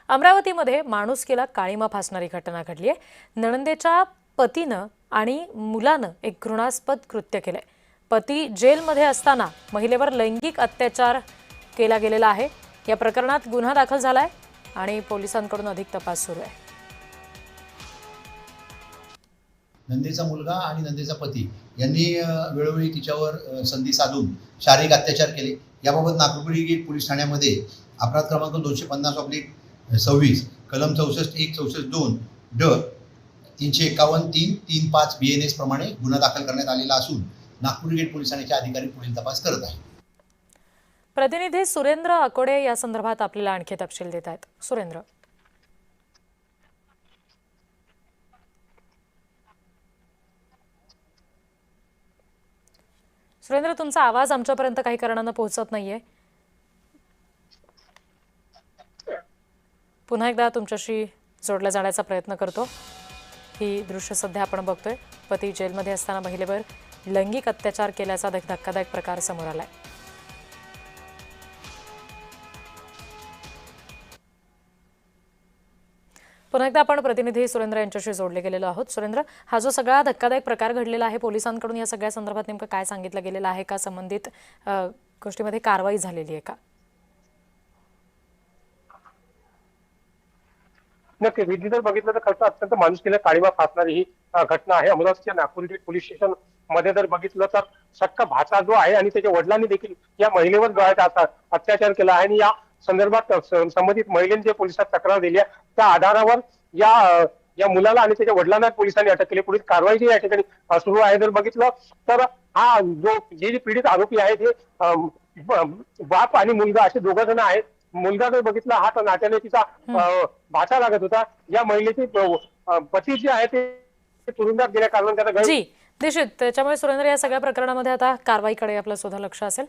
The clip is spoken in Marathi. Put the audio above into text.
अमरावतीमध्ये माणुसकीला काळीमा फासणारी घटना घडली आहे। नणंदेच्या पतीनं आणि मुलानं एक घृणास्पद कृत्य केलंय। पती जेलमध्ये असताना महिलेवर लैंगिक अत्याचार केला गेलेला आहे। या प्रकरणात गुन्हा दाखल झालाय आणि पोलिसांकडून अधिक तपास सुरू आहे। नंदेचा मुलगा आणि नंदेचा पती यांनी वेळोवेळी तिच्यावर संधी साधून शारीरिक अत्याचार केले। याबाबत नागपूर गेट पोलीस ठाण्यामध्ये अपराध क्रमांक 250/26 कलम 64(1) 64(2) ड 351(3)35 BNS प्रमाणे गुन्हा दाखल करण्यात आलेला असून नागपूर गेट पोलीस ठाण्याचे अधिकारी पुढील तपास करत आहेत। प्रतिनिधी सुरेंद्र अकोडे या संदर्भात आपल्याला आणखी तपशील देत आहेत। सुरेंद्र, तुमचा आवाज आमच्यापर्यंत काही कारणानं पोहोचत नाहीये। पुन्हा एकदा तुमच्याशी जोडला जाण्याचा प्रयत्न करतो। ही दृश्य सध्या आपण बघतोय। पती जेलमध्ये असताना महिलेवर लैंगिक अत्याचार केल्याचा धक्कादायक प्रकार समोर आलाय। पुन्हा एकदा आपण प्रतिनिधी सुरेंद्र यांच्याशी जोडले गेलेलो आहोत। सुरेंद्र, हा जो सगळा धक्कादायक प्रकार घडलेला आहे, पोलिसांकडून या सगळ्या संदर्भात नेमकं काय सांगितलं गेलेलं आहे का? संबंधित गोष्टीमध्ये कारवाई झालेली आहे का? नक्की विधी जर बघितलं तर खरंच अत्यंत माणुसकीला काळीमा फासणारी ही घटना आहे। अमरावतीच्या नागपूर पोलीस स्टेशन मध्ये जर बघितलं तर सक्का भाचा जो आहे आणि त्याच्या वडिलांनी देखील या महिलेवर जो आहे अत्याचार केला आहे आणि या संदर्भात संबंधित महिलेने जे पोलिसात तक्रार दिली आहे त्या आधारावर या मुलाला आणि त्याच्या वडिलांना पोलिसांनी अटक केली। पुढील कारवाई जी या ठिकाणी सुरू आहे। जर बघितलं तर हा जे पीडित आरोपी आहेत हे बाप आणि मुलगा असे दोघ जण आहेत। मुलगा जर बघितला हा तर नात्याने तिचा भाचा लागत होता। या महिलेचे पती जे आहे ते तुरुंगात गेल्या कारणाने त्याला निश्चित, त्याच्यामुळे सुरेंद्र या सगळ्या प्रकरणामध्ये आता कारवाईकडे आपलं सुद्धा लक्ष असेल।